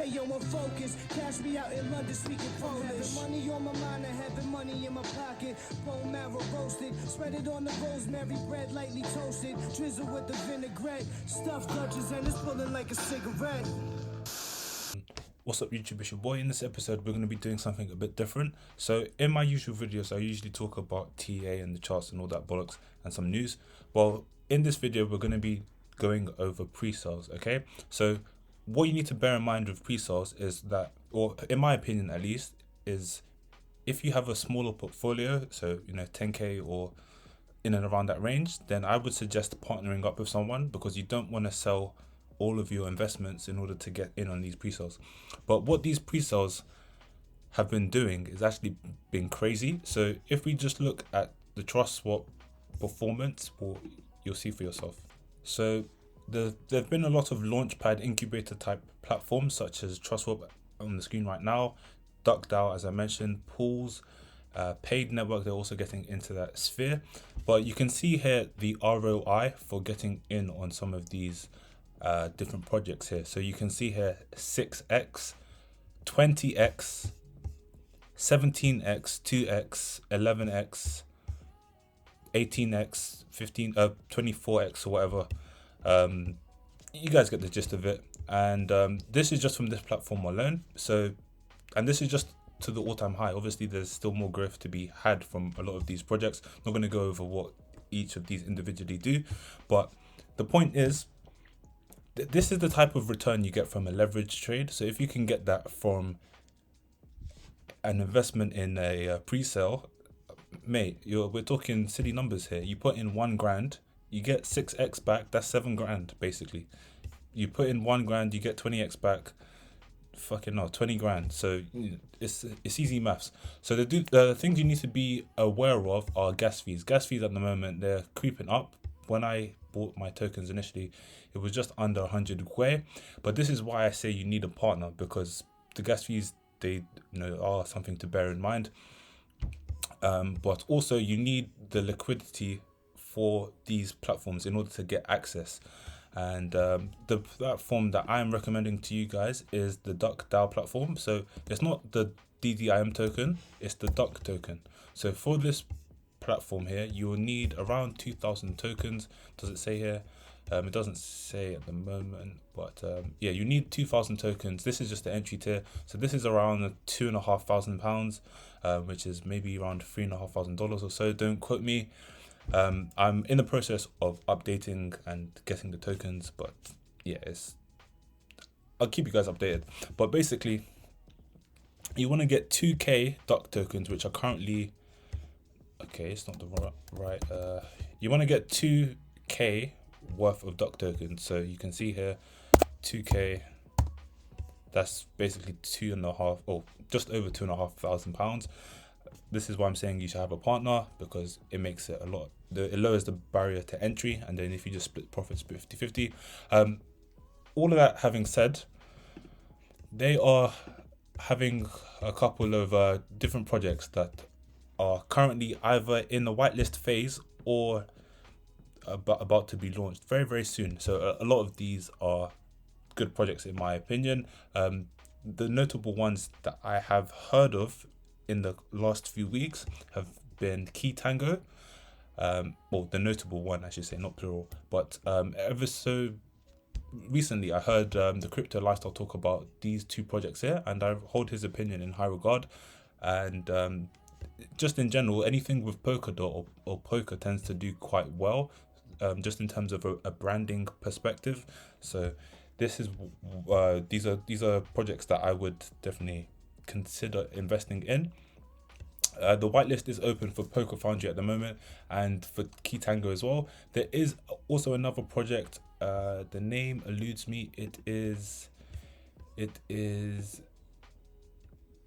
Hey yo, I'm focused. Cash me out in London speaking Polish. Having money on my mind, I having money in my pocket. Bone marrow roasted, spread it on the rosemary bread, lightly toasted. Drizzle with the vinaigrette, stuffed Dutchess and it's pulling like a cigarette. What's up YouTube, it's your boy. In this episode we're going to be doing something a bit different. So in my usual videos I usually talk about TA and the charts and all that bollocks and some news. Well, in this video we're going to be going over pre-sales, okay? So what you need to bear in mind with pre-sales is that, or in my opinion at least, is if you have a smaller portfolio, so 10k or in and around that range, then I would suggest partnering up with someone, because you don't want to sell all of your investments in order to get in on these pre-sales. But what these pre-sales have been doing is actually been crazy. So if we just look at the trust swap performance, well, you'll see for yourself. So there've been a lot of launchpad incubator type platforms such as TrustSwap on the screen right now, Duckdao, as I mentioned, pools, paid network, they're also getting into that sphere. But you can see here the ROI for getting in on some of these different projects here. So you can see here 6x, 20x, 17x, 2x, 11x, 18x, 24x or whatever. You guys get the gist of it. And this is just from this platform alone. So, and this is just to the all-time high. Obviously there's still more growth to be had from a lot of these projects. I'm not going to go over what each of these individually do, but the point is, this is the type of return you get from a leverage trade. So if you can get that from an investment in a pre-sale, mate, we're talking silly numbers here. You put in $1,000, you get 6x back. That's $7,000 basically. You put in $1,000, you get 20x back. Fucking no, 20 grand. So it's easy maths. So the things you need to be aware of are gas fees. Gas fees at the moment, they're creeping up. When I bought my tokens initially, it was just under 100 Gwei. But this is why I say you need a partner, because the gas fees, they are something to bear in mind. But also you need the liquidity for these platforms in order to get access. And the platform that I'm recommending to you guys is the Duckdao platform. So it's not the DDIM token, it's the Duck token. So for this platform here, you will need around 2,000 tokens. Does it say here? It doesn't say at the moment, but yeah, you need 2,000 tokens. This is just the entry tier. So this is around £2,500, which is maybe around $3,500 or so. Don't quote me. I'm in the process of updating and getting the tokens, but yeah, I'll keep you guys updated. But basically, you want to get 2k Duck tokens, which are currently, okay, it's not the right, you want to get 2k worth of Duck tokens. So you can see here 2k, that's basically just over £2,500. This is why I'm saying you should have a partner, because it makes it it lowers the barrier to entry. And then if you just split profits 50-50, all of that having said, they are having a couple of different projects that are currently either in the whitelist phase or about to be launched very, very soon. So a lot of these are good projects in my opinion. The notable ones that I have heard of in the last few weeks have been Key Tango. Well, the notable one, I should say, not plural, but ever so recently I heard the Crypto Lifestyle talk about these two projects here, and I hold his opinion in high regard. And just in general, anything with Polkadot or Poker tends to do quite well, just in terms of a branding perspective. So this is these are projects that I would definitely consider investing in. The whitelist is open for Poker Foundry at the moment, and for Key Tango as well. There is also another project, the name eludes me. It is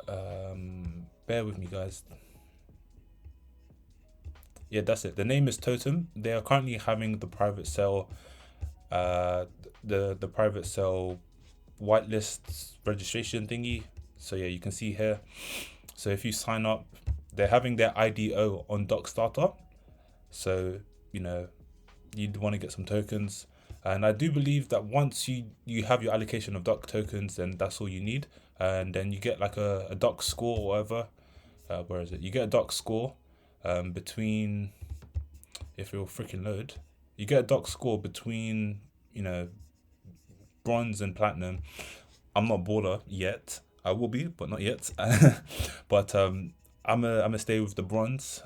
bear with me guys. Yeah, that's it. The name is Totem. They are currently having the private sale, the private sale whitelist registration thingy. So yeah, you can see here. So if you sign up, they're having their IDO on Dockstarter. So you'd want to get some tokens. And I do believe that once you have your allocation of Duck tokens, then that's all you need. And then you get like a Duck score or whatever. Where is it? You get a Duck score between, if it'll freaking load, you get a Duck score between, bronze and platinum. I'm not baller yet. I will be, but not yet. But I'm a stay with the bronze,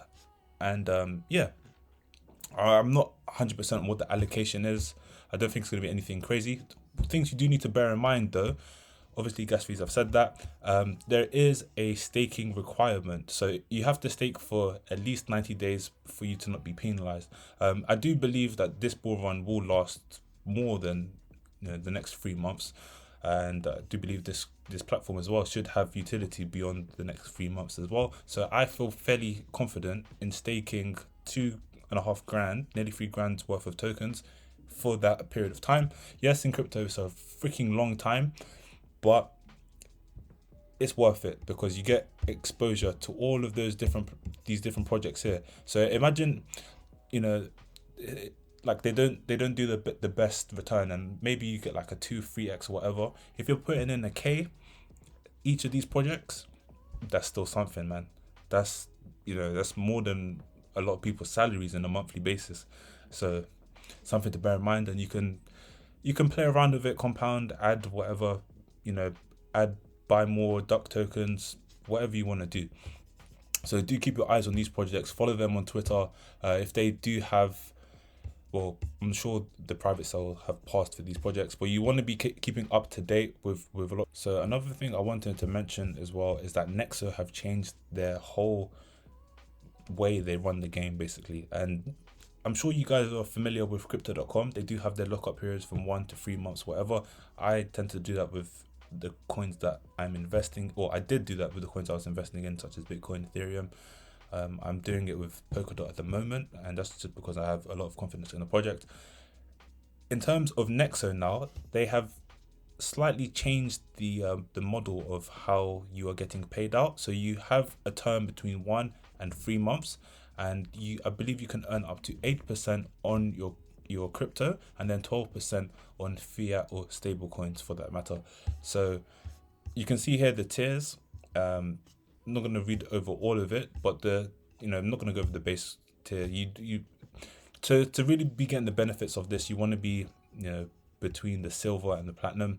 and yeah, I'm not 100% on what the allocation is. I don't think it's going to be anything crazy. Things you do need to bear in mind though, obviously gas fees, I've said that. There is a staking requirement. So you have to stake for at least 90 days for you to not be penalized. I do believe that this bull run will last more than the next 3 months. And I do believe this platform as well should have utility beyond the next 3 months as well. So I feel fairly confident in staking 2.5 grand, nearly 3 grand's worth of tokens for that period of time. Yes, in crypto it's a freaking long time, but it's worth it because you get exposure to all of these different projects here. So imagine, like they don't do the best return, and maybe you get like a 2-3x or whatever. If you're putting in a K each of these projects, that's still something, man. That's more than a lot of people's salaries on a monthly basis. So something to bear in mind, and you can play around with it, compound, add whatever, buy more Duck tokens, whatever you want to do. So do keep your eyes on these projects, follow them on Twitter. If they do have, well, I'm sure the private sale have passed for these projects, but you want to be keeping up to date with a lot. So another thing I wanted to mention as well is that Nexo have changed their whole way they run the game basically. And I'm sure you guys are familiar with crypto.com. They do have their lockup periods from 1 to 3 months, whatever. I tend to do that with the coins that I'm investing, or I did do that with the coins I was investing in, such as Bitcoin, Ethereum. I'm doing it with Polkadot at the moment, and that's just because I have a lot of confidence in the project. In terms of Nexo now, they have slightly changed the model of how you are getting paid out. So you have a term between 1 and 3 months, and I believe you can earn up to 8% on your crypto, and then 12% on fiat or stable coins for that matter. So you can see here the tiers. I'm not going to read over all of it, but I'm not going to go over the base tier. To really be getting the benefits of this, you want to be between the silver and the platinum.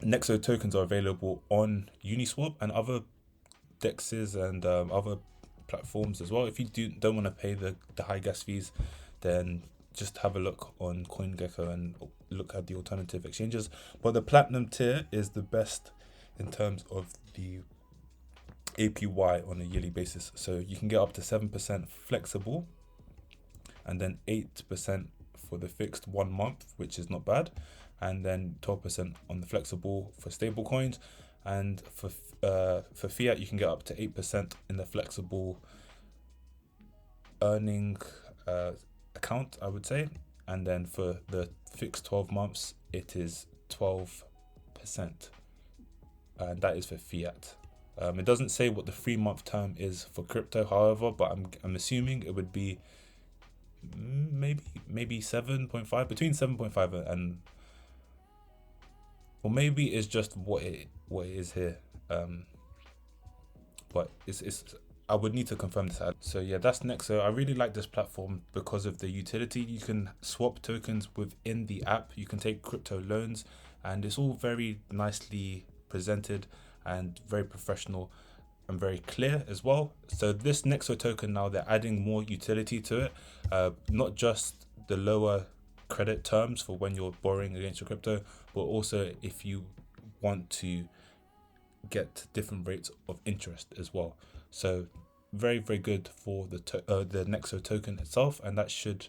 Nexo tokens are available on Uniswap and other dexes and other platforms as well. If you don't want to pay the high gas fees, then just have a look on CoinGecko and look at the alternative exchanges. But the platinum tier is the best in terms of the APY on a yearly basis. So you can get up to 7% flexible, and then 8% for the fixed 1 month, which is not bad, and then 12% on the flexible for stable coins. And for fiat, you can get up to 8% in the flexible earning account, I would say. And then for the fixed 12 months, it is 12%. And that is for fiat. It doesn't say what the 3-month term is for crypto, however, but I'm assuming it would be maybe 7.5, between 7.5 and, or maybe it's just what it is here. But it's I would need to confirm this. So yeah, that's Nexo. I really like this platform because of the utility. You can swap tokens within the app. You can take crypto loans, and it's all very nicely presented and very professional and very clear as well. So this Nexo token now, they're adding more utility to it, not just the lower credit terms for when you're borrowing against your crypto, but also if you want to get different rates of interest as well. So very, very good for the Nexo token itself, and that should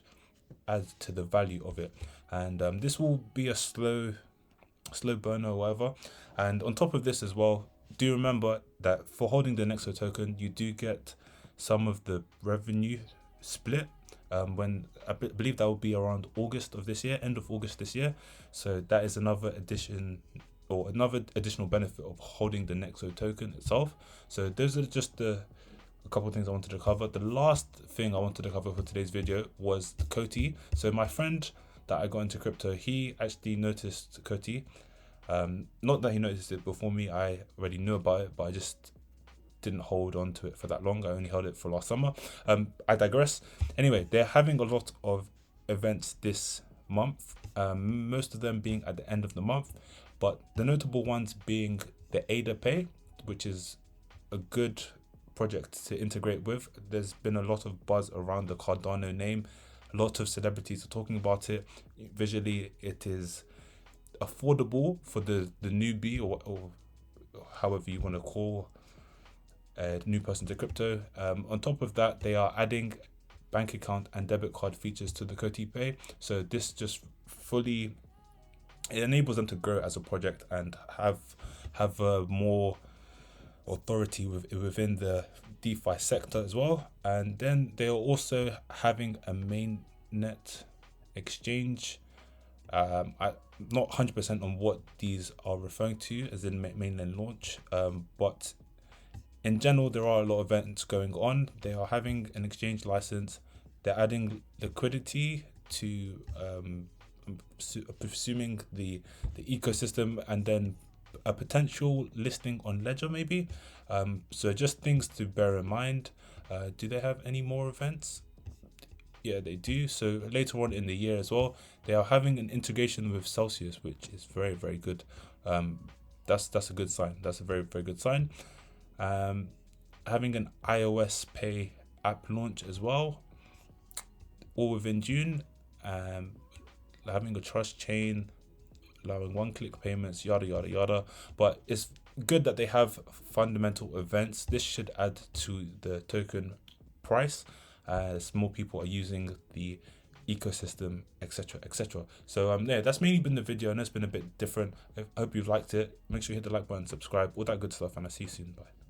add to the value of it. And this will be a slow burner or whatever. And on top of this as well, do remember that for holding the Nexo token, you do get some of the revenue split. When I believe that will be around August of this year, end of August this year. So that is another additional benefit of holding the Nexo token itself. So those are just the a couple of things I wanted to cover. The last thing I wanted to cover for today's video was Coti. So my friend that I got into crypto, he actually noticed Coti. Not that he noticed it before me, I already knew about it, but I just didn't hold on to it for that long. I only held it for last summer. I digress. Anyway, they're having a lot of events this month, most of them being at the end of the month, but the notable ones being the Ada Pay, which is a good project to integrate with. There's been a lot of buzz around the Cardano name. A lot of celebrities are talking about it. Visually, it is affordable for the newbie, or however you want to call a new person to crypto. On top of that, they are adding bank account and debit card features to the Coti Pay. So this just fully, it enables them to grow as a project and have more authority within the DeFi sector as well. And then they are also having a mainnet exchange. I'm not 100% on what these are referring to as in mainland launch, but in general, there are a lot of events going on. They are having an exchange license. They're adding liquidity to presuming the ecosystem, and then a potential listing on Ledger maybe. So just things to bear in mind. Do they have any more events? Yeah, they do. So later on in the year as well, they are having an integration with Celsius, which is very, very good. That's a good sign. That's a very, very good sign. Having an iOS Pay app launch as well, all within June. Having a trust chain, allowing one-click payments, yada yada yada. But it's good that they have fundamental events. This should add to the token price as more people are using the ecosystem, etc, etc. So yeah, that's mainly been the video, and it's been a bit different. I hope you've liked it. Make sure you hit the like button, subscribe, all that good stuff, and I'll see you soon. Bye.